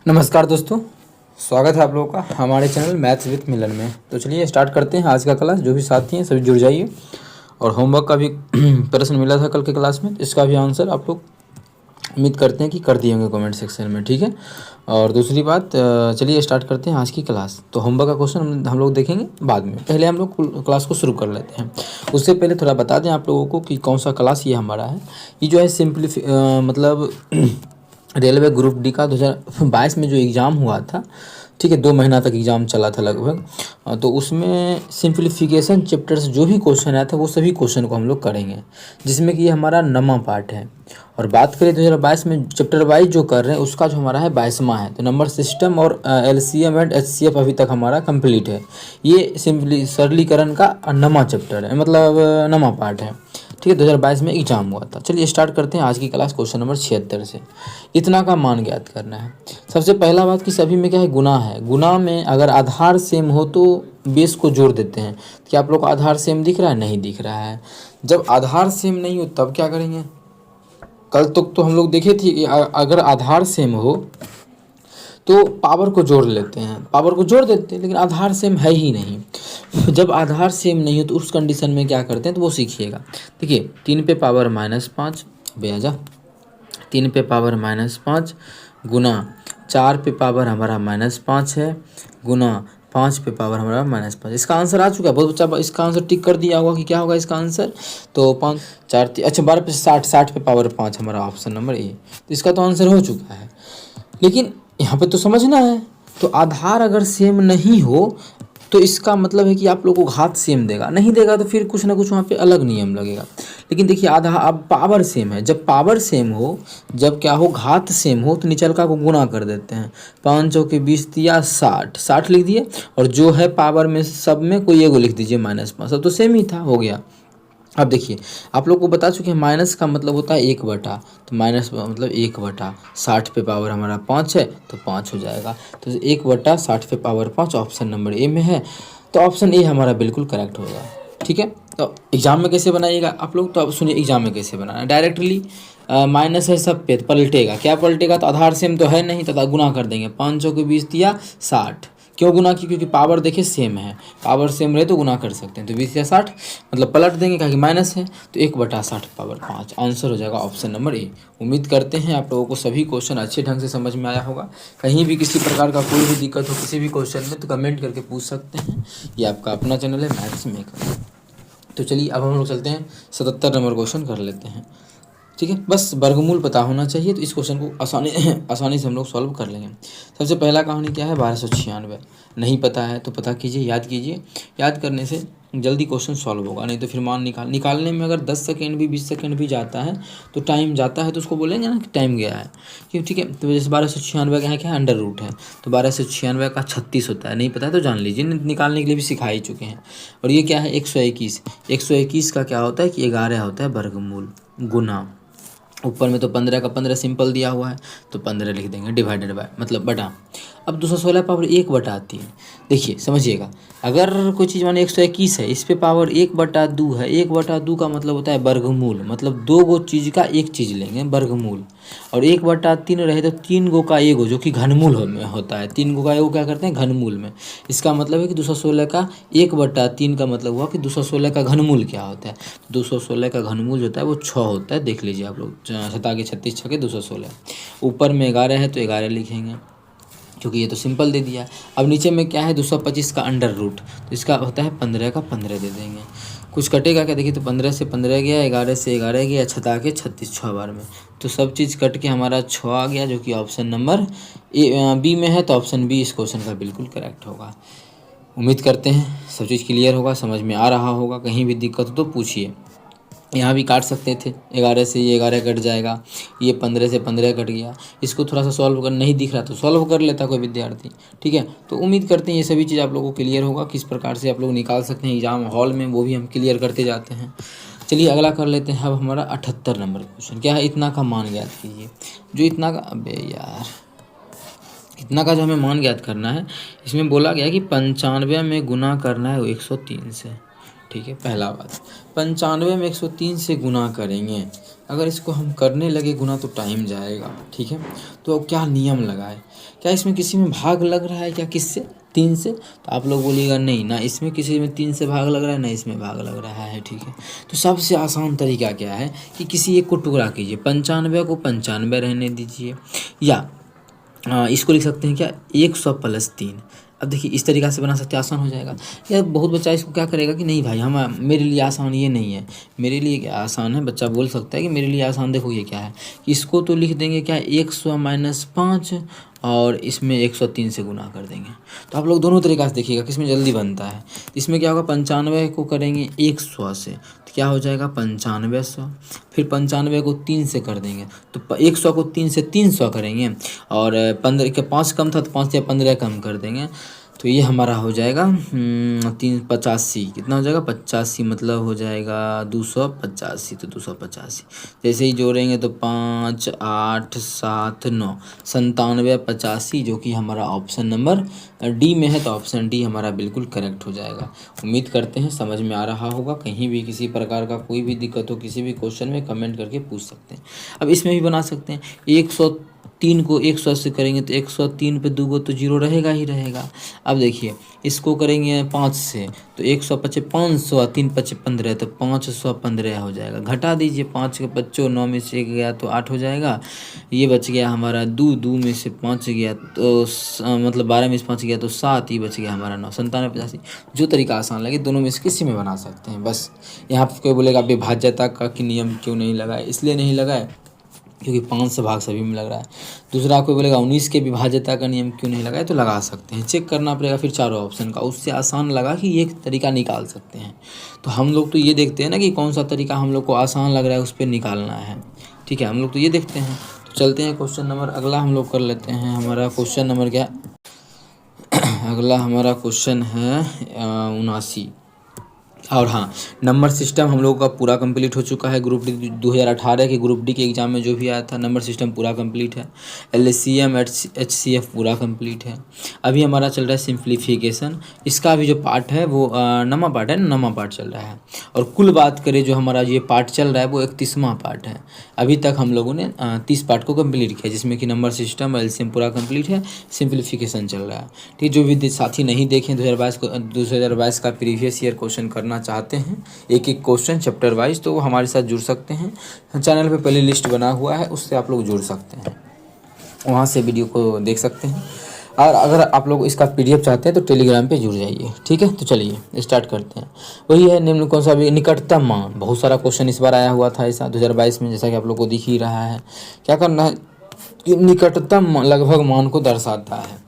नमस्कार दोस्तों, स्वागत है आप लोगों का हमारे चैनल मैथ्स विथ मिलन में। तो चलिए स्टार्ट करते हैं आज का क्लास। जो भी साथी हैं सभी जुड़ जाइए। और होमवर्क का भी प्रश्न मिला था कल के क्लास में, इसका भी आंसर आप लोग उम्मीद करते हैं कि कर दिए होंगे कमेंट सेक्शन में, ठीक है। और दूसरी बात, चलिए स्टार्ट करते हैं आज की क्लास। तो होमवर्क का क्वेश्चन हम लोग देखेंगे बाद में, पहले हम लोग क्लास को शुरू कर लेते हैं। उससे पहले थोड़ा बता दें आप लोगों को कि कौन सा क्लास ये हमारा है। ये जो है मतलब रेलवे ग्रुप डी का 2022 में जो एग्ज़ाम हुआ था, ठीक है, 2 महीना तक एग्ज़ाम चला था लगभग। तो उसमें सिंप्लीफिकेशन चैप्टर से जो भी क्वेश्चन आया था वो सभी क्वेश्चन को हम लोग करेंगे, जिसमें कि ये हमारा 9वां पार्ट है। और बात करें 2022 में चैप्टर वाइज जो कर रहे हैं उसका जो हमारा है 22वां है। तो नंबर सिस्टम और LCM एंड HCF अभी तक हमारा कंप्लीट है। ये सरलीकरण का 9वां चैप्टर है, मतलब 9वां पार्ट है, ठीक है। 2022 में एग्जाम हुआ था। चलिए स्टार्ट करते हैं आज की क्लास क्वेश्चन नंबर 76 से। इतना का मान ज्ञात करना है। सबसे पहला बात कि सभी में क्या है, गुना है। गुना में अगर आधार सेम हो तो बेस को जोड़ देते हैं। क्या आप लोग को आधार सेम दिख रहा है? नहीं दिख रहा है। जब आधार सेम नहीं हो तब क्या करेंगे? कल तक तो हम लोग देखे थे कि अगर आधार सेम हो तो पावर को जोड़ लेते हैं, पावर को जोड़ देते हैं, लेकिन आधार सेम है ही नहीं। जब आधार सेम नहीं हो तो उस कंडीशन में क्या करते हैं तो वो सीखिएगा। देखिए 3 पे पावर -5 बेजा, 3 पे पावर -5 गुना 4 पे पावर हमारा -5 है, गुना 5 पे पावर हमारा -5। इसका आंसर आ चुका है। बहुत बच्चा इसका आंसर टिक कर दिया होगा कि क्या होगा इसका आंसर। तो 5 4 अच्छा 12 पे 60, 60 पे पावर 5 हमारा ऑप्शन नंबर ए। तो इसका तो आंसर हो चुका है, लेकिन यहाँ पे तो समझना है। तो आधार अगर सेम नहीं हो तो इसका मतलब है कि आप लोगों को घात सेम देगा, नहीं देगा तो फिर कुछ ना कुछ वहाँ पे अलग नियम लगेगा। लेकिन देखिए आधा अब पावर सेम है। जब पावर सेम हो, जब क्या हो, घात सेम हो, तो निचलका को गुना कर देते हैं। 5 चौके 20 दिया 60, 60 लिख दिए। और जो है पावर में सब में कोई एगो लिख दीजिए -5, सब तो सेम ही था, हो गया। अब देखिए आप लोग को बता चुके हैं माइनस का मतलब होता है 1/। तो माइनस मतलब 1/, 60 पे पावर हमारा 5 है तो 5 हो जाएगा। तो 1/, 60 पे पावर 5 ऑप्शन नंबर ए में है। तो ऑप्शन ए हमारा बिल्कुल करेक्ट होगा, ठीक है। तो एग्जाम में कैसे बनाइएगा आप लोग, तो अब सुनिए एग्जाम में कैसे बनाना है। डायरेक्टली माइनस है सब पे, पलटेगा। क्या पलटेगा? तो आधार सेम तो है नहीं, तो गुना कर देंगे। 5 चौके 20 दिया 60। क्यों गुना की? क्योंकि पावर देखिए सेम है, पावर सेम रहे तो गुना कर सकते हैं। तो 20 या 60 मतलब पलट देंगे, क्या कि माइनस है। तो 1/60 पावर 5 आंसर हो जाएगा ऑप्शन नंबर ए। उम्मीद करते हैं आप लोगों को सभी क्वेश्चन अच्छे ढंग से समझ में आया होगा। कहीं भी किसी प्रकार का कोई भी दिक्कत हो किसी भी क्वेश्चन में तो कमेंट करके पूछ सकते हैं। ये आपका अपना चैनल है मैथ्स मेकर। तो चलिए अब हम लोग चलते हैं 77 नंबर क्वेश्चन कर लेते हैं, ठीक है। बस वर्गमूल पता होना चाहिए तो इस क्वेश्चन को आसानी से हम लोग सॉल्व कर लेंगे। सबसे पहला कहानी क्या है, 1296। नहीं पता है तो पता कीजिए, याद कीजिए। याद करने से जल्दी क्वेश्चन सॉल्व होगा, नहीं तो फिर मान निकालने में अगर 10 सेकेंड भी 20 सेकेंड भी जाता है तो टाइम जाता है, तो उसको बोलेंगे ना कि टाइम गया है, क्यों, ठीक है। तो जैसे 1296 का है क्या, अंडर रूट है। तो 1296 का 36 होता है। नहीं पता है तो जान लीजिए, निकालने के लिए भी सिखा ही चुके हैं। और ये क्या है, 121। 121 का क्या होता है कि 11 होता है वर्गमूल गुना। ऊपर में तो 15 का 15 सिंपल दिया हुआ है तो 15 लिख देंगे, डिवाइडेड बाय मतलब बटा। अब 216 पावर 1/, आती है। देखिए समझिएगा, अगर कोई चीज़ माने 121 है, इस पे पावर 1/2 है। 1/2 का मतलब होता है वर्गमूल, मतलब 2 गो चीज़ का एक चीज़ लेंगे वर्गमूल। और 1/3 रहे तो 3 गो का एगो, जो कि घनमूल में होता है। 3 गो का एगो क्या करते हैं, घनमूल में। इसका मतलब है कि 216 का 1/3 का मतलब हुआ कि 216 का घनमूल क्या होता है। 216 का घनमूल जो होता है वो 6 होता है। देख लीजिए आप लोग, 7 के 36 6 के 216। ऊपर में 11 है तो 11 लिखेंगे, क्योंकि ये तो सिंपल दे दिया। अब नीचे में क्या है, 225 का अंडर रूट, तो इसका होता है 15 का 15 दे देंगे। कुछ कटेगा क्या, देखिए तो 15 से 15 गया, 11 से 11 गया, 6 के 36 6 बार में। तो सब चीज़ कट के हमारा 6 आ गया, जो कि ऑप्शन नंबर बी में है। तो ऑप्शन बी इस क्वेश्चन का बिल्कुल करेक्ट होगा। उम्मीद करते हैं सब चीज़ क्लियर होगा, समझ में आ रहा होगा। कहीं भी दिक्कत हो तो पूछिए। यहाँ भी काट सकते थे, 11 से ये 11 कट जाएगा, ये 15 से 15 कट गया। इसको थोड़ा सा सॉल्व कर नहीं दिख रहा तो सॉल्व कर लेता कोई विद्यार्थी, ठीक है। तो उम्मीद करते हैं ये सभी चीज़ आप लोगों को क्लियर होगा, किस प्रकार से आप लोग निकाल सकते हैं एग्जाम हॉल में, वो भी हम क्लियर करते जाते हैं। चलिए अगला कर लेते हैं। अब हमारा 78 नंबर क्वेश्चन क्या है, इतना का मान ज्ञात कीजिए। जो इतना का, अबे यार, इतना का जो हमें मान ज्ञात करना है, इसमें बोला गया कि 95 में गुना करना है 103 से, ठीक है, पहला बात 95 में 103 से गुना करेंगे। अगर इसको हम करने लगे गुना तो टाइम जाएगा, ठीक है। तो क्या नियम लगाए, क्या इसमें किसी में भाग लग रहा है क्या, किससे, 3 से? तो आप लोग बोलिएगा नहीं ना, इसमें किसी में 3 से भाग लग रहा है ना इसमें भाग लग रहा है, ठीक है। तो सबसे आसान तरीका क्या है कि किसी एक को टुकड़ा कीजिए, 95 को 95 रहने दीजिए, या इसको लिख सकते हैं क्या, 100 + 3। अब देखिए इस तरीक़ा से बना सकते हैं, आसान हो जाएगा। या बहुत बच्चा इसको क्या करेगा कि नहीं भाई, हम मेरे लिए आसान ये नहीं है, मेरे लिए क्या आसान है, बच्चा बोल सकता है कि मेरे लिए आसान देखो ये क्या है, कि इसको तो लिख देंगे क्या, 100 - 5 और इसमें 103 से गुना कर देंगे। तो आप लोग दोनों तरीक़ा से देखिएगा किसमें जल्दी बनता है। इसमें क्या होगा, 95 को करेंगे 100 से तो क्या हो जाएगा 9500, फिर 95 को 3 से कर देंगे तो 100 को 3 से 300 करेंगे, और 15 के 5 कम था तो 5 या 15 कम कर देंगे, तो ये हमारा हो जाएगा 385। कितना हो जाएगा 85, मतलब हो जाएगा 285। तो 285 जैसे ही जोड़ेंगे तो 5 8 7 9 97 85, जो कि हमारा ऑप्शन नंबर डी में है। तो ऑप्शन डी हमारा बिल्कुल करेक्ट हो जाएगा। उम्मीद करते हैं समझ में आ रहा होगा। कहीं भी किसी प्रकार का कोई भी दिक्कत हो किसी भी क्वेश्चन में कमेंट करके पूछ सकते हैं। अब इसमें भी बना सकते हैं, 103 को 100 से करेंगे तो 103 पे 2 गो तो 0 रहेगा ही रहेगा। अब देखिए इसको करेंगे 5 से तो 100 × 500 और 3 × 15 तो 515 हो जाएगा। घटा दीजिए, 5 के बच्चों 9 में से 1 गया तो 8 हो जाएगा। ये बच गया हमारा 2 में से 5 गया तो मतलब 12 में से 5 गया तो 7, ये बच गया हमारा 9। 97 85 जो तरीका आसान लगे दोनों में से किसी में बना सकते हैं। बस यहाँ पर कोई बोलेगा विभाज्यता का कि नियम क्यों नहीं लगाए, इसलिए नहीं लगाए क्योंकि 5 से भाग सभी में लग रहा है। दूसरा कोई बोलेगा 19 के विभाज्यता का नियम क्यों नहीं लगाए, तो लगा सकते हैं, चेक करना पड़ेगा फिर चारों ऑप्शन का, उससे आसान लगा कि ये तरीका निकाल सकते हैं। तो हम लोग तो ये देखते हैं ना कि कौन सा तरीका हम लोग को आसान लग रहा है उस पर निकालना है, ठीक है, हम लोग तो ये देखते हैं। तो चलते हैं क्वेश्चन नंबर अगला हम लोग कर लेते हैं। हमारा क्वेश्चन नंबर क्या अगला हमारा क्वेश्चन है 79। और हाँ, नंबर सिस्टम हम लोगों का पूरा कंप्लीट हो चुका है। ग्रुप डी 2018 के ग्रुप डी के एग्ज़ाम में जो भी आया था नंबर सिस्टम पूरा कंप्लीट है। LCM HCF पूरा कंप्लीट है। अभी हमारा चल रहा है सिंप्लीफिकेशन, इसका भी जो पार्ट है वो नवा पार्ट है, नवा पार्ट चल रहा है। और कुल बात करें जो हमारा ये पार्ट चल रहा है वो 31वां पार्ट है। अभी तक हम लोगों ने 30 पार्ट को कंप्लीट किया, जिसमें कि नंबर सिस्टम LCM पूरा कंप्लीट है, सिंप्लीफिकेशन चल रहा है। ठीक, जो भी साथी नहीं देखें 2022 का प्रीवियस ईयर क्वेश्चन करना चाहते हैं, एक एक क्वेश्चन चैप्टर वाइज, तो वो हमारे साथ जुड़ सकते हैं। चैनल पे प्ले लिस्ट बना हुआ है, उससे आप लोग जुड़ सकते हैं, वहाँ से वीडियो को देख सकते हैं। और अगर आप लोग इसका PDF चाहते हैं तो टेलीग्राम पे जुड़ जाइए, ठीक है। तो चलिए स्टार्ट करते हैं। वही है निम्न कौन सा भी निकटतम मान, बहुत सारा क्वेश्चन इस बार आया हुआ था ऐसा 2022 में, जैसा कि आप लोग को दिख ही रहा है। क्या करना है कि निकटतम लगभग मान को दर्शाता है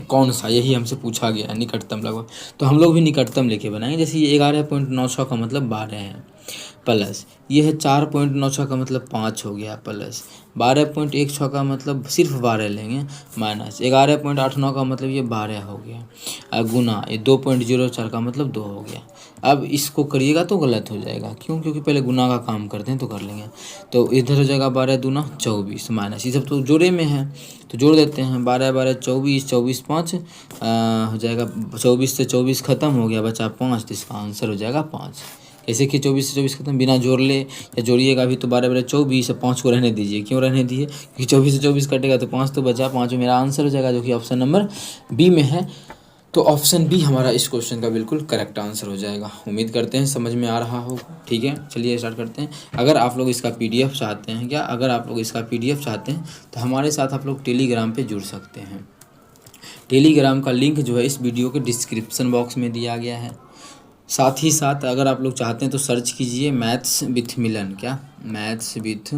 कौन सा, यही हमसे पूछा गया है, निकटतम लगभग। तो हम लोग भी निकटतम लेके बनाएंगे। जैसे ये 11.96 का मतलब 12 है, प्लस ये है 4.96 का मतलब 5 हो गया, प्लस 12.16 का मतलब सिर्फ 12 लेंगे, माइनस 11.89 का मतलब ये 12 हो गया, गुना ये 2.04 का मतलब 2 हो गया। अब इसको करिएगा तो गलत हो जाएगा, क्यों, क्योंकि पहले गुना का काम करते हैं तो कर लेंगे। तो इधर हो जाएगा 12 दूना 24 माइनस, ये सब तो जोड़े में है तो जोड़ देते हैं, 12 12 24 24 5 हो जाएगा, 24 से 24 ख़त्म हो गया, बचा 5, तो इसका आंसर हो जाएगा 5। ऐसे कि 24 से 24 खत्म, बिना जोड़ ले या जोड़िएगा अभी तो 12 12 24 और 5 को रहने दीजिए। क्यों रहने दिए, क्योंकि 24 से 24 कटेगा तो 5 तो बचा, 5 में मेरा आंसर हो जाएगा, जो कि ऑप्शन नंबर बी में है। तो ऑप्शन बी हमारा इस क्वेश्चन का बिल्कुल करेक्ट आंसर हो जाएगा। उम्मीद करते हैं समझ में आ रहा हो, ठीक है। चलिए स्टार्ट करते हैं। अगर आप लोग इसका PDF चाहते हैं अगर आप लोग इसका PDF चाहते हैं तो हमारे साथ आप लोग टेलीग्राम पे जुड़ सकते हैं। टेलीग्राम का लिंक जो है इस वीडियो के डिस्क्रिप्शन बॉक्स में दिया गया है। साथ ही साथ अगर आप लोग चाहते हैं तो सर्च कीजिए maths with Milan, maths with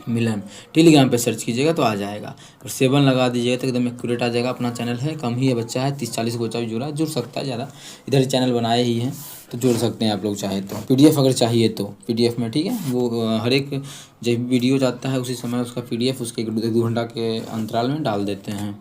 Milan, Telegram पे सर्च कीजिएगा तो आ जाएगा, और 7 लगा दीजिएगा तो एकदम एक्यूरेट आ जाएगा। अपना चैनल है, कम ही है बच्चा है, 30-40 बच्चा भी जुड़ सकता है, ज़्यादा इधर चैनल बनाए ही हैं तो जुड़ सकते हैं आप लोग चाहे तो। PDF अगर चाहिए तो PDF में, ठीक है, वो हर एक जब वीडियो जाता है उसी समय उसका PDF उसके 1-2 घंटा के अंतराल में डाल देते हैं।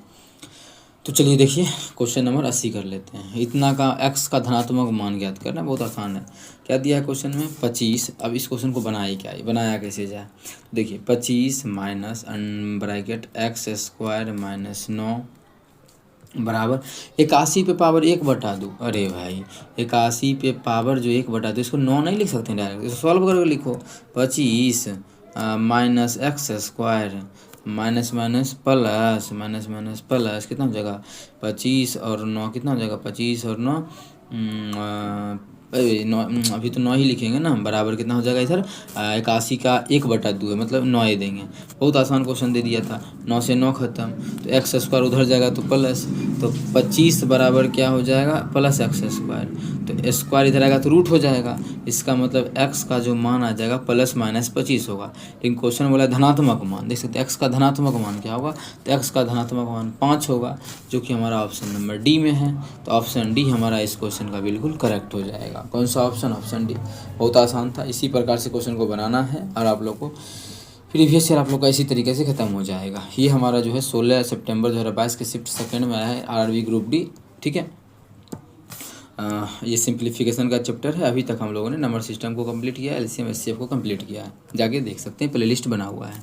तो चलिए देखिए क्वेश्चन नंबर 80 कर लेते हैं। इतना का x का धनात्मक मान ज्ञात करना बहुत आसान है। क्या दिया है क्वेश्चन में 25। अब इस क्वेश्चन को बनाया कैसे जाए, देखिए 25 माइनस ब्रैकेट x² - 9 बराबर 81 पे पावर 1/2। अरे भाई 81 पे पावर जो 1/2, इसको 9 नहीं लिख सकते डायरेक्ट, इसको सॉल्व करके लिखो। 25 minus x square minus minus plus minus minus plus कितना हो जाएगा 25 और 9 कितना हो जाएगा 25 और 9 नौ, अभी तो 9 ही लिखेंगे ना, बराबर कितना हो जाएगा इधर 81 का 1/2 है, मतलब 9 ही देंगे। बहुत आसान क्वेश्चन दे दिया था। 9 से 9 खत्म, तो एक्स स्क्वायर उधर जाएगा तो प्लस, तो 25 बराबर क्या हो जाएगा प्लस एक्स स्क्वायर, तो स्क्वायर इधर आएगा तो रूट हो जाएगा। इसका मतलब एक्स का जो मान आ जाएगा प्लस माइनस 25 होगा। लेकिन क्वेश्चन बोला धनात्मक मान, देख सकते हैं एक्स का धनात्मक मान क्या होगा, तो एक्स का धनात्मक मान 5 होगा, जो कि हमारा ऑप्शन नंबर डी में है। तो ऑप्शन डी हमारा इस क्वेश्चन का बिल्कुल करेक्ट हो जाएगा। कौन सा ऑप्शन, ऑप्शन डी। बहुत आसान था, इसी प्रकार से क्वेश्चन को बनाना है और आप लोग को प्रीवियस ईयर आप लोग का इसी तरीके से ख़त्म हो जाएगा। ये हमारा जो है 16 सितंबर 2022 के शिफ्ट सेकंड में आया है आरआरबी ग्रुप डी। ठीक है, ये सिंप्लीफिकेशन का चैप्टर है। अभी तक हम लोगों ने नंबर सिस्टम को कंप्लीट किया है, एलसीएम एचसीएफ को कंप्लीट किया है, जाके देख सकते हैं, प्लेलिस्ट बना हुआ है।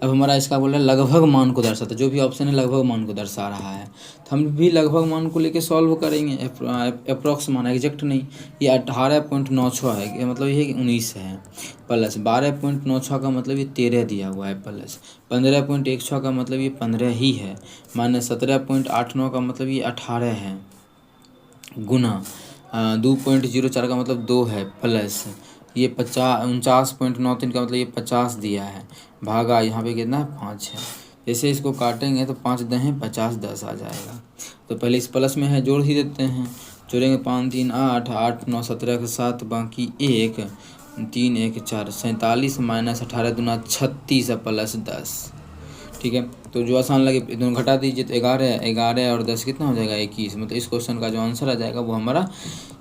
अब हमारा इसका बोल रहा है लगभग मान को दर्शाता है, जो भी ऑप्शन है लगभग मान को दर्शा रहा है, तो हम भी लगभग मान को लेके सॉल्व करेंगे। अप्रॉक्स मान, एग्जैक्ट नहीं। ये 18.96 है, ये मतलब ये 19 है, प्लस 12.96 का मतलब ये 13 दिया हुआ है, प्लस 15.16 का मतलब ये 15 ही है, माइनस 17.89 का मतलब ये 18 है, गुना 2.04 का मतलब 2 है, प्लस ये 49.93 का मतलब ये 50 दिया है, भागा यहाँ पे कितना है 5 है। जैसे इसको काटेंगे तो 5 दहें 50 10 आ जाएगा। तो पहले इस प्लस में है, जोड़ ही देते हैं। जोड़ेंगे 5 3 8 8 9 17 के 7 बाकी 1 3 1 4 47 माइनस 18 दूना 36 प्लस 10। ठीक है, तो जो आसान लगे दोनों घटा दीजिए, तो 11 और 10 कितना हो जाएगा 21। मतलब इस क्वेश्चन का जो आंसर आ जाएगा वो हमारा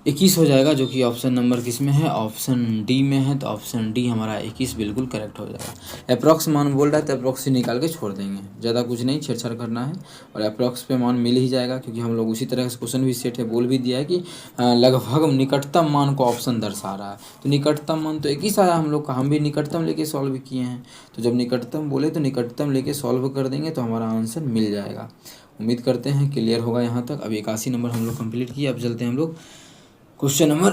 21 हो जाएगा, जो कि ऑप्शन नंबर किस में है, ऑप्शन डी में है। तो ऑप्शन डी हमारा 21 बिल्कुल करेक्ट हो जाएगा। अप्रॉक्स मान बोल रहा है तो अप्रॉक्स से निकाल के छोड़ देंगे, ज़्यादा कुछ नहीं छेड़छाड़ करना है, और अप्रॉक्स पे मान मिल ही जाएगा, क्योंकि हम लोग उसी तरह से क्वेश्चन भी सेट है, बोल भी दिया है कि लगभग निकटतम मान को ऑप्शन दर्शा रहा है। तो निकटतम मान तो 21 आया हम लोग का, हम भी निकटतम लेके सॉल्व किए हैं। तो जब निकटतम बोले तो निकटतम लेके सॉल्व कर देंगे तो हमारा आंसर मिल जाएगा। उम्मीद करते हैं क्लियर होगा यहाँ तक। अब 81 नंबर हम लोग कंप्लीट किए। अब चलते हैं हम लोग क्वेश्चन नंबर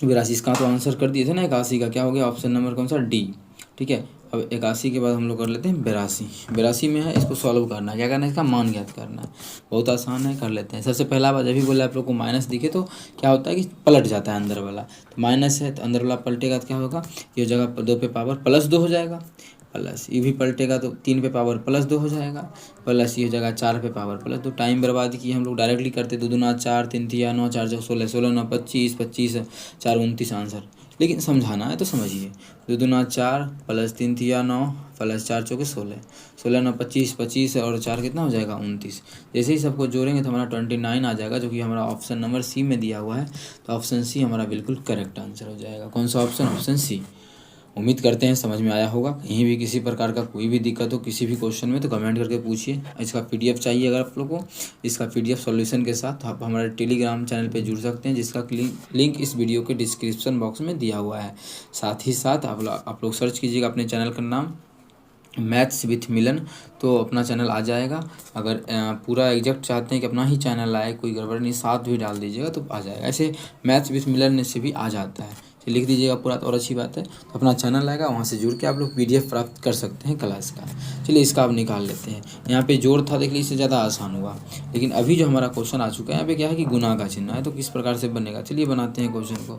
82। इसका तो आंसर कर दिए थे ना, 81 का क्या हो गया ऑप्शन नंबर कौन सा, डी। ठीक है, अब 81 के बाद हम लोग कर लेते हैं 82 में है, इसको सॉल्व करना है। क्या करना है, इसका मान ज्ञात करना है। बहुत आसान है, कर लेते हैं। सबसे पहला बात अभी बोला आप लोग को माइनस दिखे तो क्या होता है कि पलट जाता है अंदर वाला, तो माइनस है तो अंदर वाला पलटेगा तो क्या होगा, ये जगह 2 पे पावर प्लस 2 हो जाएगा, प्लस ये भी पलटेगा तो 3 पे पावर प्लस 2 हो जाएगा, प्लस ये हो जाएगा 4 पे पावर प्लस 2। टाइम बर्बाद किए हम लोग, डायरेक्टली करते 2 दूना 4 3 तिया 9 4 जो 16 16 9 25 25 4 29 आंसर। लेकिन समझाना है तो समझिए, 2 दूना 4 प्लस 3 तिया 9 प्लस 4 चौके 16 16 9 25 25 और 4 कितना हो जाएगा 29। जैसे ही सबको जोड़ेंगे तो हमारा 29 आ जाएगा, जो कि हमारा ऑप्शन नंबर सी में दिया हुआ है। तो ऑप्शन सी हमारा बिल्कुल करेक्ट आंसर हो जाएगा। कौन सा ऑप्शन, ऑप्शन सी। उम्मीद करते हैं समझ में आया होगा। कहीं भी किसी प्रकार का कोई भी दिक्कत हो किसी भी क्वेश्चन में तो कमेंट करके पूछिए। इसका पीडीएफ चाहिए अगर आप लोगों को, इसका पीडीएफ सॉल्यूशन के साथ आप हमारे टेलीग्राम चैनल पे जुड़ सकते हैं, जिसका लिंक इस वीडियो के डिस्क्रिप्शन बॉक्स में दिया हुआ है। साथ ही साथ आप लोग सर्च कीजिएगा अपने चैनल का नाम मैथ्स विथ मिलन, तो अपना चैनल आ जाएगा। अगर पूरा एग्जैक्ट चाहते हैं कि अपना ही चैनल आए, कोई गड़बड़ नहीं, साथ भी डाल दीजिएगा तो आ जाएगा। ऐसे मैथ्स विथ मिलन से भी आ जाता है, तो लिख दीजिएगा पूरा तो और अच्छी बात है। तो अपना चैनल आएगा, वहाँ से जुड़ के आप लोग पीडीएफ प्राप्त कर सकते हैं क्लास का। चलिए इसका अब निकाल लेते हैं। यहाँ पे जोड़ था, देख लीजिए, इससे ज़्यादा आसान हुआ। लेकिन अभी जो हमारा क्वेश्चन आ चुका है, यहाँ पे क्या है कि गुना का चिन्ह है, तो किस प्रकार से बनेगा चलिए बनाते हैं क्वेश्चन को।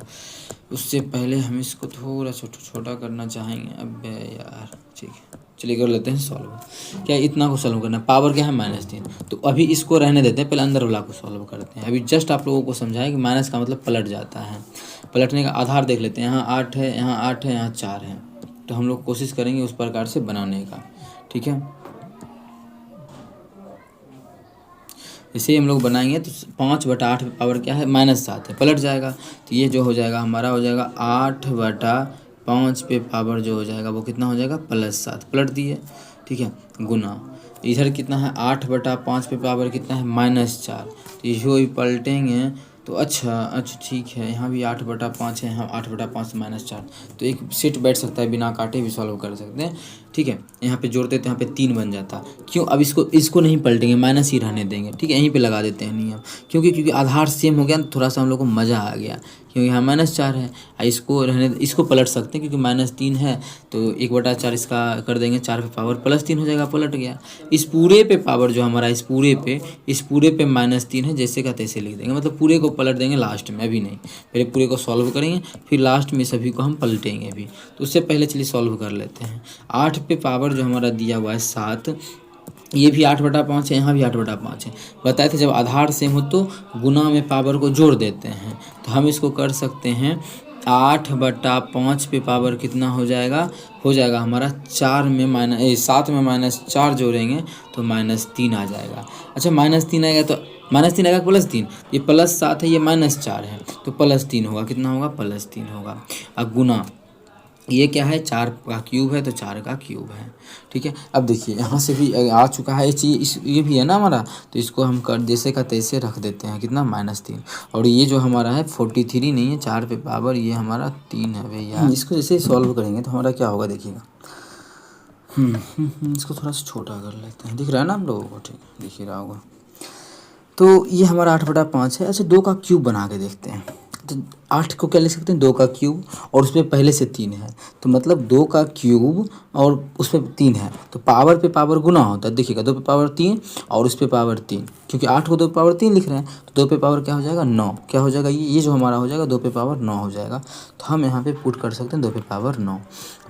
उससे पहले हम इसको थोड़ा छोटा करना चाहेंगे। अब यार ठीक है, चलिए कर लेते हैं सॉल्व। क्या इतना को सॉल्व करना है, पावर क्या है -3, तो अभी इसको रहने देते हैं, पहले अंदर वाला को सॉल्व करते हैं। अभी जस्ट आप लोगों को समझाएं कि माइनस का मतलब पलट जाता है। पलटने का आधार देख लेते हैं, यहाँ 8 है, यहाँ 8 है, यहाँ 4 है, तो हम लोग कोशिश करेंगे उस प्रकार से बनाने का। ठीक है, इसे हम लोग बनाएंगे तो 5/8 पावर क्या है -7 है, पलट जाएगा। तो ये जो हो जाएगा हमारा हो जाएगा 8/5 पे पावर जो हो जाएगा वो कितना हो जाएगा +7, पलट दिए। ठीक है, गुना इधर कितना है 8/5 पे पावर कितना है -4, तो इसको भी पलटेंगे तो अच्छा ठीक है, यहाँ भी 8/5 है, यहाँ 8/5 -4, तो एक सेट बैठ सकता है, बिना काटे भी सॉल्व कर सकते हैं। ठीक है। यहाँ पे जोड़ते तो यहाँ पे 3 बन जाता। क्यों? अब इसको नहीं पलटेंगे, माइनस ही रहने देंगे, ठीक है। यहीं पे लगा देते हैं नियम, क्योंकि आधार सेम हो गया तो थोड़ा सा हम लोग को मज़ा आ गया, क्योंकि यहाँ -4 है। इसको रहने, इसको पलट सकते हैं क्योंकि -3 है, तो 1/4 इसका कर देंगे, 4 पे पावर +3 हो जाएगा, पलट गया। इस पूरे पे पावर जो हमारा इस पूरे पे -3 है, जैसे का तैसे लिख देंगे, मतलब पूरे को पलट देंगे लास्ट में, अभी नहीं। पहले पूरे को सॉल्व करेंगे, फिर लास्ट में सभी को हम पलटेंगे अभी। तो उससे पहले चलिए सॉल्व कर लेते हैं। 8 पे पावर जो हमारा दिया हुआ है 7, ये भी 8/5 है, यहाँ भी 8/5 है। बताए थे जब आधार सेम हो तो गुना में पावर को जोड़ देते हैं, तो हम इसको कर सकते हैं 8/5 पे पावर कितना हो जाएगा हमारा 7 में -4 जोड़ेंगे तो -3 आ जाएगा। अच्छा -3 आएगा तो -3 आएगा +3, ये +7 है, ये -4 है, तो +3 होगा, कितना होगा +3 होगा। अब गुना ये क्या है 4 का क्यूब है तो 4 का क्यूब है, ठीक है। अब देखिए यहाँ से भी आ चुका है ये चीज़, ये भी है ना हमारा, तो इसको हम कर जैसे का तैसे रख देते हैं, कितना -3। और ये जो हमारा है 43 नहीं है, 4 पे पावर ये हमारा 3 है भैया। इसको जैसे सॉल्व करेंगे तो हमारा क्या होगा देखिएगा। इसको थोड़ा सा छोटा कर लेते हैं, दिख रहा है ना हम लोगों को, ठीक है, दिख ही रहा होगा। तो ये हमारा 8/5 है। अच्छा 2 का क्यूब बना के देखते हैं, तो 8 को क्या लिख सकते हैं 2 का क्यूब, और उस पर पहले से 3 है, तो मतलब 2 का क्यूब और उस पर 3 है, तो पावर पे पावर गुना होता है। देखिएगा 2 पे पावर 3 और उस पर पावर 3, क्योंकि 8 को 2 पे पावर 3 लिख रहे हैं, तो 2 पे पावर क्या हो जाएगा 9, क्या हो जाएगा ये जो हमारा हो जाएगा 2 पे पावर 9 हो जाएगा। तो हम यहाँ पे पुट कर सकते हैं 2 पे पावर 9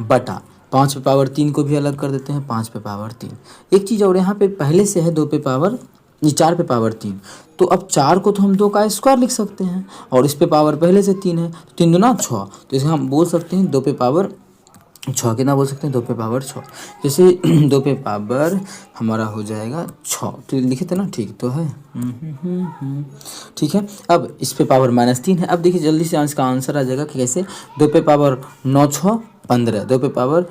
बटा 5 पे पावर 3 को भी अलग कर देते हैं, 5 पे पावर 3। एक चीज़ और, यहाँ पे पहले से है 2 पे पावर, ये 4 पे पावर 3, तो अब 4 को तो हम 2 का स्क्वायर लिख सकते हैं, और इस पे पावर पहले से 3 है, तो 3 दूना 6, तो इसे हम बोल सकते हैं 2 पे पावर 6। कितना बोल सकते हैं 2 पे पावर 6, जैसे 2 पे पावर हमारा हो जाएगा 6, तो लिखे थे ना, ठीक तो है। ठीक है। अब इस पे पावर -3 है। अब देखिए जल्दी से इसका आंसर आ जाएगा कि कैसे 2 पे पावर 9 6 15, 2 पे पावर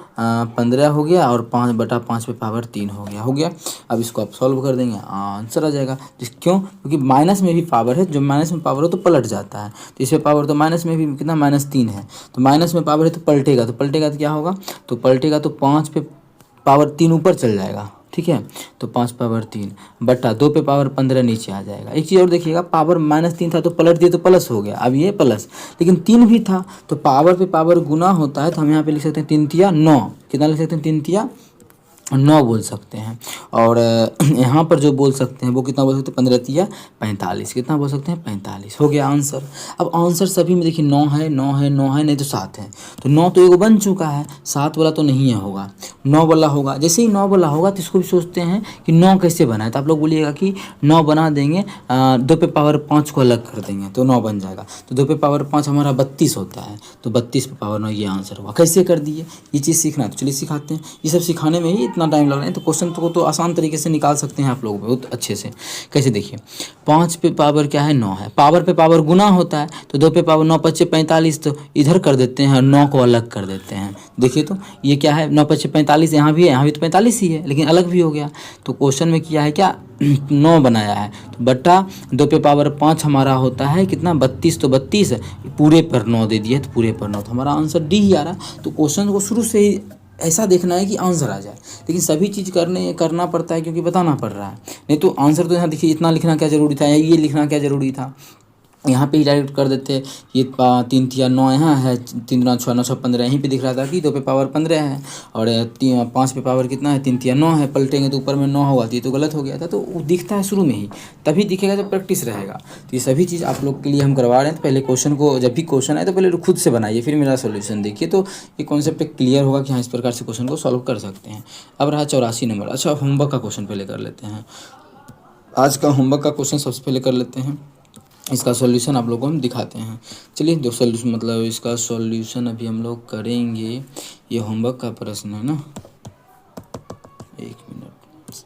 15 हो गया, और 5/5 पे पावर 3 हो गया। अब इसको आप सॉल्व कर देंगे, आंसर आ जाएगा। क्यों? क्योंकि माइनस में भी पावर है, जो माइनस में पावर हो तो पलट जाता है, तो इस पे पावर तो माइनस में भी कितना -3 है, तो माइनस में पावर है तो पलटेगा, तो क्या होगा, तो पलटेगा तो 5 पे पावर 3 ऊपर चल जाएगा, ठीक है। तो 5 पावर 3 बटा 2 पे पावर 15 नीचे आ जाएगा। एक चीज़ और देखिएगा, पावर -3 था तो पलट दिए तो प्लस हो गया, अब ये प्लस, लेकिन 3 भी था तो पावर पे पावर गुना होता है, तो हम यहाँ पे लिख सकते हैं 3 तिया 9, कितना लिख सकते हैं 3 तिया 9 बोल सकते हैं। और यहाँ पर जो बोल सकते हैं वो कितना बोल सकते हैं 15 तिया 45, कितना बोल सकते हैं 45, हो गया आंसर। अब आंसर सभी में देखिए 9 है 9 है 9 है, नहीं तो 7 है, तो 9 तो एगो बन चुका है, 7 वाला तो नहीं है, होगा 9 वाला होगा। जैसे ही 9 वाला होगा तो इसको भी सोचते हैं कि 9 कैसे बना है, तो आप लोग बोलिएगा कि 9 बना देंगे, 2 पे पावर 5 को अलग कर देंगे तो 9 बन जाएगा, तो 2 पे पावर 5 हमारा 32 होता है, तो 32 पे पावर 9 ये आंसर हुआ। कैसे कर दिए, ये चीज़ सीखना है तो चलिए सिखाते हैं। ये सब सिखाने में ही इतना टाइम लग रहा है, तो क्वेश्चन को तो आसान तरीके से निकाल सकते हैं आप लोग बहुत अच्छे से। कैसे देखिए, 5 पे पावर क्या है 9 है, पावर पे पावर गुना होता है, तो 2 पे पावर 9 5 45, तो इधर कर देते हैं और 9 को अलग कर देते हैं। देखिए तो ये क्या है 9 5 45, यहाँ भी है, यहाँ भी तो 45 ही है, लेकिन अलग भी हो गया। तो क्वेश्चन में किया है क्या 9 बनाया है, तो बटा 2 पे पावर 5 हमारा होता है कितना 32, तो 32 पूरे पर 9 दे दिए, तो पूरे पर 9, तो हमारा आंसर डी ही आ रहा। तो क्वेश्चन को शुरू से ही ऐसा देखना है कि आंसर आ जाए, लेकिन सभी चीज़ करना पड़ता है क्योंकि बताना पड़ रहा है, नहीं तो आंसर तो यहाँ देखिए इतना लिखना क्या ज़रूरी था, या ये लिखना क्या ज़रूरी था, यहाँ पे ही डायरेक्ट कर देते। ये 3 तिया 9 यहाँ है, 3 दूना 6 9 6 15, यहीं पे दिख रहा था कि 2 पे पावर 15 है, और 5 पे पावर कितना है 3 तिया 9 है, पलटेंगे तो ऊपर में 9 होगा, तो ये तो गलत हो गया था, तो वो दिखता है शुरू में ही, तभी दिखेगा जब प्रैक्टिस रहेगा। तो ये सभी चीज़ आप लोग के लिए हम करवा रहे हैं। तो पहले क्वेश्चन को, जब भी क्वेश्चन आए तो पहले खुद से बनाइए, फिर मेरा सोल्यूशन देखिए, तो ये कॉन्सेप्ट क्लियर होगा कि हाँ इस प्रकार से क्वेश्चन को सॉल्व कर सकते हैं। अब रहा 84 नंबर। अच्छा होमवर्क का क्वेश्चन पहले कर लेते हैं, आज का होमवर्क का क्वेश्चन सबसे पहले कर लेते हैं, इसका सॉल्यूशन आप लोगों को हम दिखाते हैं। चलिए जो सॉल्यूशन मतलब इसका सॉल्यूशन अभी हम लोग करेंगे। ये होमवर्क का प्रश्न है ना, 1 मिनट,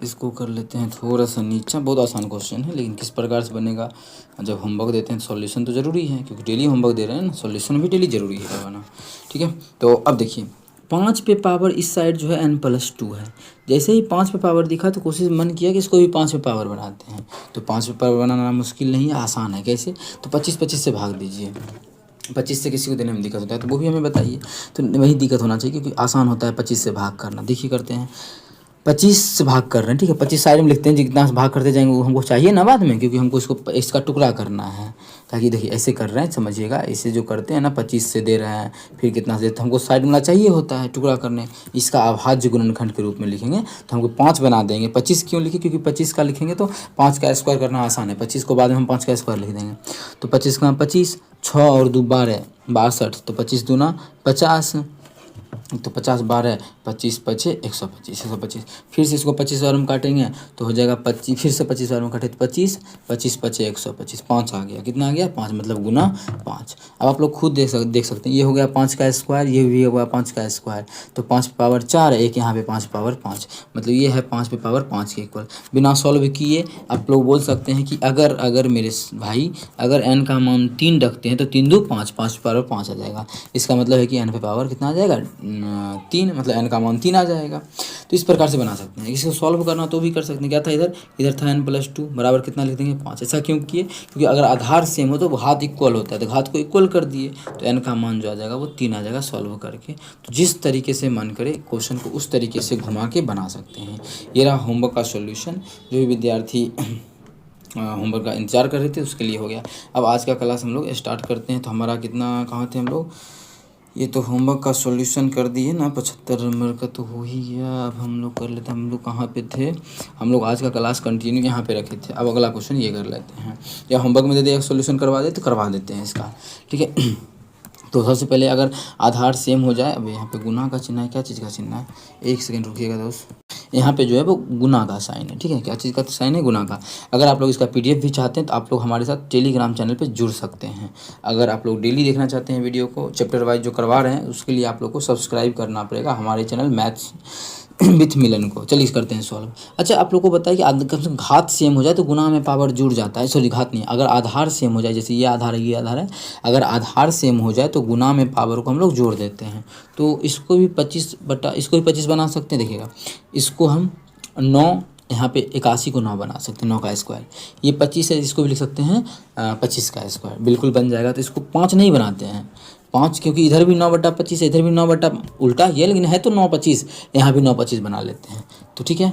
इसको कर लेते हैं थोड़ा सा नीचा। बहुत आसान क्वेश्चन है, लेकिन किस प्रकार से बनेगा, जब होमवर्क देते हैं तो सॉल्यूशन तो ज़रूरी है, क्योंकि डेली होमवर्क दे रहे हैं ना, सॉल्यूशन भी डेली ज़रूरी है करवाना, ठीक है। तो अब देखिए 5 पे पावर इस साइड जो है n+2 है, जैसे ही 5 पे पावर दिखा तो कोशिश मन किया कि इसको भी 5 पे पावर बढ़ाते हैं। तो 5 पे पावर बनाना मुश्किल नहीं है, आसान है। कैसे, तो 25 25 से भाग दीजिए, 25 से किसी को देने में दिक्कत होता है तो वो भी हमें बताइए। तो वही दिक्कत होना चाहिए क्योंकि आसान होता है 25 से भाग करना। देखिए करते हैं, 25 से भाग कर रहे हैं, ठीक है। 25 साइड में लिखते हैं, जितना से भाग करते जाएंगे वो हमको चाहिए ना बाद में, क्योंकि हमको इसका टुकड़ा करना है। ताकि देखिए ऐसे कर रहे हैं, समझिएगा, ऐसे जो करते हैं ना 25 से दे रहे हैं, फिर कितना से देते हैं, हमको साइड में चाहिए होता है टुकड़ा करने। इसका अभाज्य गुणनखंड के रूप में लिखेंगे तो हमको 5 बना देंगे। 25 क्यों लिखे, क्योंकि 25 का लिखेंगे तो 5 का स्क्वायर करना आसान है। 25 को बाद में हम 5 का स्क्वायर लिख देंगे। तो 25 का 25, 6 और 2 12, 62। तो 25 दूना 50, तो 50 12, 25 5 125, 125। फिर से इसको 25 बार में काटेंगे तो हो जाएगा 25, फिर से 25 बार में काटे तो 25, 25 5 125, 5 आ गया। कितना आ गया? 5, मतलब गुना 5। अब आप लोग खुद देख सकते हैं, ये हो गया 5 का स्क्वायर, ये भी हो गया 5 का स्क्वायर। तो 5 पे पावर 4, एक यहाँ पे 5 पावर 5, मतलब ये है 5 पे पावर 5 के इक्वल। बिना सॉल्व किए आप लोग बोल सकते हैं कि अगर मेरे भाई अगर n का मान 3 रखते हैं तो 3 2 5, 5 पे पावर 5 आ जाएगा। इसका मतलब है कि n पे पावर कितना आ जाएगा? 3, मतलब n का मान 3 आ जाएगा। तो इस प्रकार से बना सकते हैं। इसको सॉल्व करना तो भी कर सकते हैं। क्या था इधर था n+2 बराबर कितना लिख देंगे? 5। ऐसा क्यों किए? क्योंकि अगर आधार सेम हो तो घात इक्वल होता है, तो घात को इक्वल कर दिए तो n का मान जो आ जाएगा वो 3 आ जाएगा सॉल्व करके। तो जिस तरीके से मन करे क्वेश्चन को उस तरीके से घुमा के बना सकते हैं। ये रहा होमवर्क का सॉल्यूशन। जो भी विद्यार्थी होमवर्क का इंतजार कर रहे थे उसके लिए हो गया। अब आज का क्लास हम लोग स्टार्ट करते हैं। तो हमारा कितना, कहाँ थे हम लोग? ये तो होमवर्क का सॉल्यूशन कर दिए ना, 75 नंबर का तो हो ही गया। अब हम लोग कर लेते हैं, हम लोग कहाँ पे थे? हम लोग आज का क्लास कंटिन्यू यहाँ पे रखे थे। अब अगला क्वेश्चन ये कर लेते हैं, या होमवर्क में दे दिया सॉल्यूशन करवा दे तो करवा देते हैं इसका, ठीक है। तो सबसे पहले अगर आधार सेम हो जाए, अब यहाँ पे गुना का चिन्ह है, क्या चीज़ का चिन्ह है? एक सेकेंड रुकिएगा दोस्त। यहाँ पे जो है वो गुना का साइन है, ठीक है। क्या चीज़ का साइन है? गुना का। अगर आप लोग इसका PDF भी चाहते हैं तो आप लोग हमारे साथ टेलीग्राम चैनल पे जुड़ सकते हैं। अगर आप लोग डेली देखना चाहते हैं वीडियो को चैप्टर वाइज जो करवा रहे हैं, उसके लिए आप लोग को सब्सक्राइब करना पड़ेगा हमारे चैनल मैथ्स विथ मिलन को। चलिए करते हैं सॉल्व। अच्छा, आप लोग को बताइए कि कम से कम घात सेम हो जाए तो गुना में पावर जुड़ जाता है। सॉरी, घात नहीं, अगर आधार सेम हो जाए, जैसे ये आधार है ये आधार है, अगर आधार सेम हो जाए तो गुना में पावर को हम लोग जोड़ देते हैं। तो इसको भी 25 बना सकते हैं। देखिएगा, इसको हम 9, यहाँ पे 81 को 9 बना सकते हैं, 9 का स्क्वायर। ये 25 है, इसको भी लिख सकते हैं 25 का स्क्वायर, बिल्कुल बन जाएगा। तो इसको 5 नहीं बनाते हैं, 5, क्योंकि इधर भी 9/25 है, इधर भी 9 उल्टा ये, लेकिन है तो 9/25, यहाँ भी 9/25 बना लेते हैं। तो ठीक है,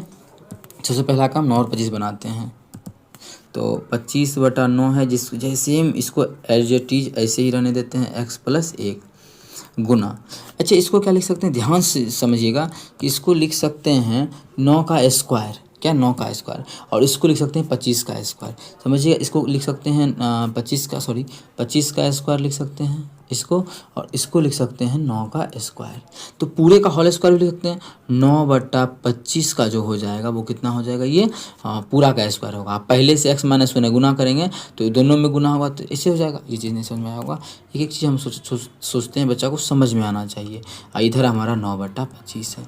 सबसे पहला काम 9 और 25 बनाते हैं। तो 25/9 है, जैसे सेम इसको एज इट इज ऐसे ही रहने देते हैं, x+1 गुना। अच्छा, इसको क्या लिख सकते हैं? ध्यान से समझिएगा कि इसको लिख सकते हैं 9 का स्क्वायर, क्या 9 का स्क्वायर, और इसको लिख सकते हैं 25 का स्क्वायर। समझिएगा, इसको लिख सकते हैं 25 का स्क्वायर लिख सकते हैं इसको, और इसको लिख सकते हैं 9 का स्क्वायर। तो पूरे का होल स्क्वायर भी लिख सकते हैं। 9/25 का जो हो जाएगा वो कितना हो जाएगा? ये पूरा का स्क्वायर होगा। आप पहले से x-1 गुना करेंगे तो दोनों में गुना होगा तो इससे हो जाएगा। ये चीज़ नहीं समझ में आया होगा। एक एक चीज़ हम सोचते हैं बच्चा को समझ में आना चाहिए। इधर हमारा 9/25 है।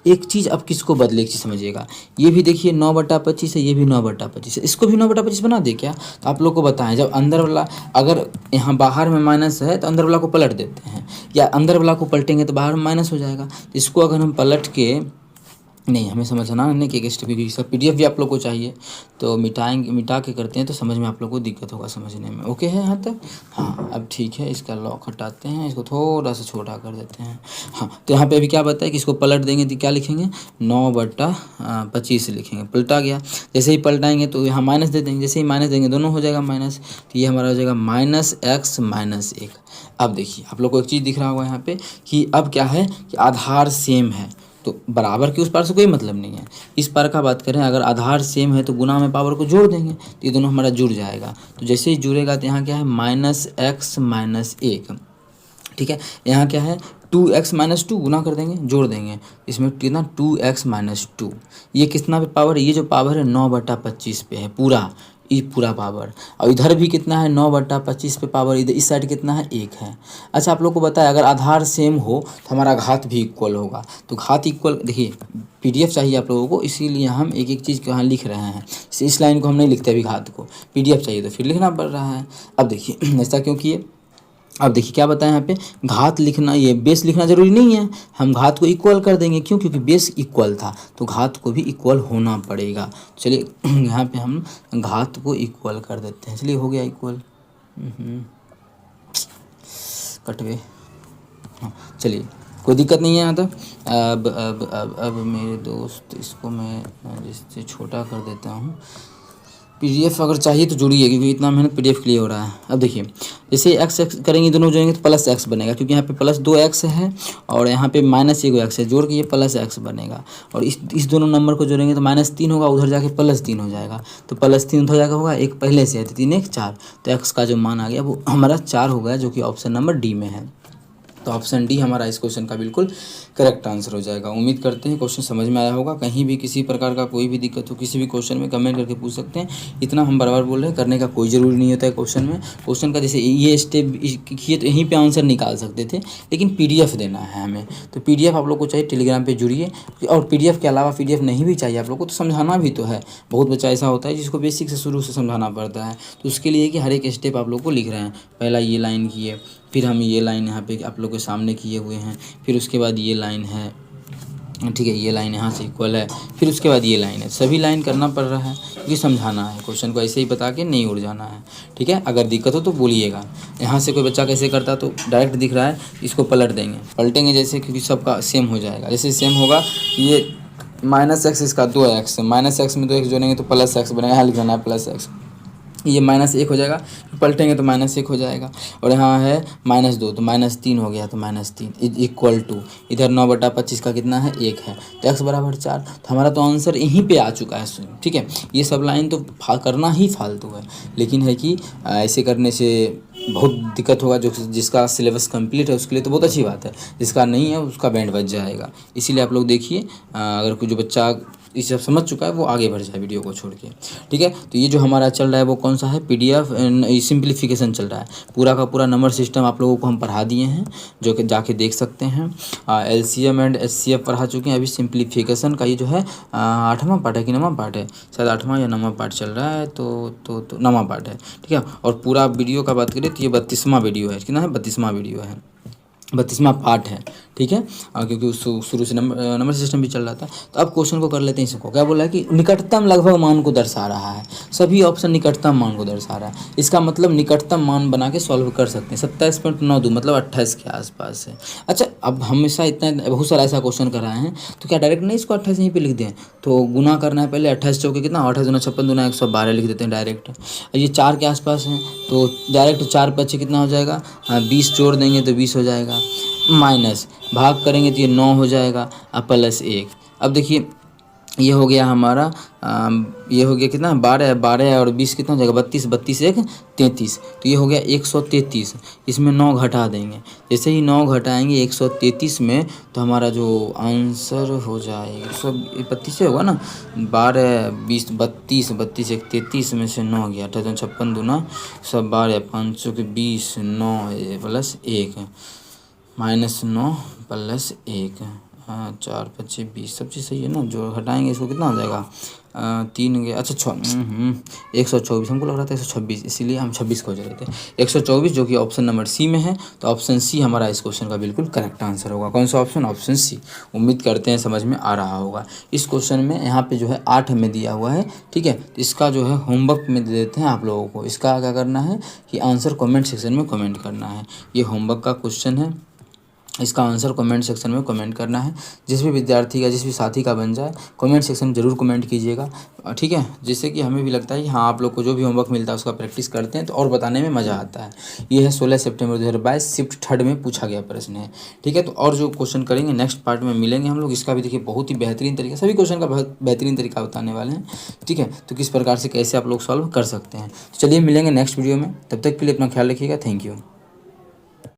एक चीज़ अब किसको बदले, एक चीज़ समझिएगा, ये भी देखिए 9/25 है, ये भी 9/25 है, इसको भी 9/25 बना दे क्या? तो आप लोग को बताएं, जब अंदर वाला, अगर यहाँ बाहर में माइनस है तो अंदर वाला को पलट देते हैं, या अंदर वाला को पलटेंगे तो बाहर में माइनस हो जाएगा। तो इसको अगर हम पलट के, नहीं, हमें समझना नहीं कि स्टेप, क्योंकि इसका PDF भी आप लोग को चाहिए, तो मिटा के करते हैं तो समझ में आप लोग को दिक्कत होगा समझने में। ओके है यहाँ तक? हाँ, अब ठीक है, इसका लॉक हटाते हैं, इसको थोड़ा सा छोटा कर देते हैं। हाँ, तो यहाँ पे अभी क्या बताया कि इसको पलट देंगे तो क्या लिखेंगे? 9/25 लिखेंगे। पलटा गया, जैसे ही पलटाएंगे तो यहाँ माइनस दे देंगे, जैसे ही माइनस देंगे दोनों हो जाएगा माइनस, तो ये हमारा हो जाएगा -x-1। अब देखिए, आप लोग को एक चीज़ दिख रहा होगा यहाँ पे कि अब क्या है कि आधार सेम है, तो बराबर के उस पार से कोई मतलब नहीं है। इस पार का बात करें, अगर आधार सेम है तो गुना में पावर को जोड़ देंगे तो ये दोनों हमारा जुड़ जाएगा। तो जैसे ही जुड़ेगा तो यहाँ क्या है? -x-1, ठीक है। यहाँ क्या है? 2x-2 गुना कर देंगे, जोड़ देंगे, इसमें कितना? 2x-2। ये कितना पे पावर है? ये जो पावर है 9/25 पे है पूरा, ये पूरा पावर। और इधर भी कितना है? 9/25 पे पावर। इधर इस साइड कितना है? 1 है। अच्छा, आप लोग को बताया अगर आधार सेम हो तो हमारा घात भी इक्वल होगा। तो घात इक्वल, देखिए PDF चाहिए आप लोगों को, इसीलिए हम एक एक चीज़ को यहाँ लिख रहे हैं। इस लाइन को हम नहीं लिखते अभी, घात को PDF चाहिए तो फिर लिखना पड़ रहा है। अब देखिए ऐसा क्यों किए? अब देखिए क्या बताया यहाँ पे, घात लिखना, ये बेस लिखना ज़रूरी नहीं है, हम घात को इक्वल कर देंगे। क्यों? क्योंकि बेस इक्वल था तो घात को भी इक्वल होना पड़ेगा। चलिए यहाँ पे हम घात को इक्वल कर देते हैं। चलिए हो गया इक्वल। कटवे। हाँ चलिए, कोई दिक्कत नहीं है यहाँ तक। अब मेरे दोस्त, इसको मैं जिससे छोटा कर देता हूँ। पीडीएफ अगर चाहिए तो जुड़िए, क्योंकि इतना मेहनत पीडीएफ के लिए हो रहा है। अब देखिए, जैसे एक्स एक्स करेंगे, दोनों जोड़ेंगे तो प्लस एक्स बनेगा, क्योंकि यहाँ पे प्लस 2x है और यहाँ पे माइनस 1x है, जोड़ के ये प्लस एक्स बनेगा। और इस दोनों नंबर को जोड़ेंगे तो -3 होगा, उधर जाके +3 हो जाएगा। तो +3 उधर जाकर होगा, एक पहले से है तो 3 1 4, तो एक्स का जो मान आ गया वो हमारा 4 हो गया, जो कि ऑप्शन नंबर डी में है। तो ऑप्शन डी हमारा इस क्वेश्चन का बिल्कुल करेक्ट आंसर हो जाएगा। उम्मीद करते हैं क्वेश्चन समझ में आया होगा। कहीं भी किसी प्रकार का कोई भी दिक्कत हो किसी भी क्वेश्चन में, कमेंट करके पूछ सकते हैं। इतना हम बार बार बोल रहे हैं, करने का कोई ज़रूरी नहीं होता है क्वेश्चन में। क्वेश्चन का जैसे ये स्टेप किए तो यहीं पे आंसर निकाल सकते थे, लेकिन पीडीएफ देना है हमें। तो पीडीएफ आप लोग को चाहिए, टेलीग्राम पे जुड़िए। और पीडीएफ के अलावा पीडीएफ नहीं भी चाहिए आप लोग को तो समझाना भी तो है। बहुत बच्चा ऐसा होता है जिसको बेसिक से शुरू से समझाना पड़ता है, तो उसके लिए कि हर एक स्टेप आप लोग को लिख रहे हैं। पहला ये लाइन किए, फिर हम ये लाइन यहाँ पे आप लोग के सामने किए हुए हैं, फिर उसके बाद ये लाइन है, ठीक है, ये लाइन यहाँ से इक्वल है, फिर उसके बाद ये लाइन है। सभी लाइन करना पड़ रहा है क्योंकि समझाना है, क्वेश्चन को ऐसे ही बता के नहीं उड़ जाना है। ठीक है, अगर दिक्कत हो तो बोलिएगा। यहाँ से कोई बच्चा कैसे करता तो डायरेक्ट दिख रहा है, इसको पलट देंगे, पलटेंगे जैसे, क्योंकि सबका सेम हो जाएगा। जैसे सेम होगा, ये -x इसका 2x, -x में 2x जोड़ेंगे तो +x बनेगा, यहाँ लिख देना है +x। ये -1 हो जाएगा, पलटेंगे तो -1 हो जाएगा। और यहाँ है -2 तो -3 हो गया, तो -3 इक्वल टू इधर 9/25 का कितना है 1 है, तो x बराबर 4। तो हमारा तो आंसर यहीं पे आ चुका है। ठीक है, ये सब लाइन तो करना ही फालतू है, लेकिन है कि ऐसे करने से बहुत दिक्कत होगा। जो जिसका सिलेबस कंप्लीट है उसके लिए तो बहुत अच्छी बात है, जिसका नहीं है उसका बैंड बच जाएगा। इसीलिए आप लोग देखिए, अगर कोई जो बच्चा इसे सब समझ चुका है वो आगे बढ़ जाए वीडियो को छोड़ के। ठीक है, तो ये जो हमारा चल रहा है वो कौन सा है, पीडीएफ सिंप्लीफिकेशन चल रहा है। पूरा का पूरा नंबर सिस्टम आप लोगों को हम पढ़ा दिए हैं, जो कि जाके देख सकते हैं। एलसीएम एंड एचसीएफ पढ़ा चुके हैं। अभी सिंप्लीफिकेशन का ये जो है 8वां पार्ट है कि 9वां पार्ट है, शायद 8वां या 9वां पार्ट चल रहा है, तो 9वां पार्ट है। ठीक है, और पूरा वीडियो का बात करें तो ये 32वां वीडियो है। कितना है, 32वां वीडियो है, 32वां पार्ट है। ठीक है, क्योंकि शुरू से नंबर सिस्टम भी चल रहा था। तो अब क्वेश्चन को कर लेते हैं। इसको क्या बोला है कि निकटतम लगभग मान को दर्शा रहा है। सभी ऑप्शन निकटतम मान को दर्शा रहा है, इसका मतलब निकटतम मान बना के सॉल्व कर सकते हैं। 27.92 मतलब 28 के आसपास है। अच्छा, अब हमेशा इतना बहुत सारा ऐसा क्वेश्चन कराए हैं, तो क्या डायरेक्ट नहीं इसको 28 यहीं पर लिख दें? तो गुना करना है पहले, 28 चौके कितना, 28 दूना 56 दूना 112 लिख देते हैं डायरेक्ट। ये 4 के आसपास है तो डायरेक्ट 4 5 कितना हो जाएगा, 20 जोड़ देंगे तो 20 हो जाएगा, माइनस भाग करेंगे तो ये 9 हो जाएगा, +1। अब देखिए ये हो गया हमारा, ये हो गया कितना, 12 और 20 कितना हो जाएगा, 32, 32 1 33, तो ये हो गया 133। इसमें 9 घटा देंगे, जैसे ही 9 घटाएंगे 133 में, तो हमारा जो आंसर हो जाएगा 132 से होगा ना, 12 20 32 32 1 33 में से 9 गया, 58 56 दूना 12 5 20 9 +1 -9 +1, हाँ 4 5 20, सब चीज़ सही है ना। जो हटाएंगे इसको कितना हो जाएगा, 3 गया, अच्छा 124, हमको लग रहा था 126, इसीलिए हम 26 खोज रहे थे। 124 जो कि ऑप्शन नंबर सी में है, तो ऑप्शन सी हमारा इस क्वेश्चन का बिल्कुल करेक्ट आंसर होगा। कौन सा ऑप्शन, ऑप्शन सी। उम्मीद करते हैं समझ में आ रहा होगा। इस क्वेश्चन में यहाँ पे जो है 8 में दिया हुआ है। ठीक है, तो इसका जो है होमवर्क में दे देते हैं आप लोगों को। इसका क्या करना है कि आंसर कमेंट सेक्शन में कमेंट करना है। ये होमवर्क का क्वेश्चन है, इसका आंसर कमेंट सेक्शन में कमेंट करना है। जिस भी विद्यार्थी का, जिस भी साथी का बन जाए, कमेंट सेक्शन में ज़रूर कमेंट कीजिएगा। ठीक है, जिससे कि हमें भी लगता है कि हाँ आप लोग को जो भी होमवर्क मिलता है उसका प्रैक्टिस करते हैं तो और बताने में मज़ा आता है। ये है 16 सितंबर 2022 शिफ्ट 3 में पूछा गया प्रश्न है। ठीक है, तो और जो क्वेश्चन करेंगे नेक्स्ट पार्ट में मिलेंगे हम लोग। इसका भी देखिए बहुत ही बेहतरीन तरीका, सभी क्वेश्चन का बहुत बेहतरीन तरीका बताने वाले हैं। ठीक है, तो किस प्रकार से कैसे आप लोग सॉल्व कर सकते हैं। तो चलिए मिलेंगे नेक्स्ट वीडियो में, तब तक के लिए अपना ख्याल रखिएगा। Thank you.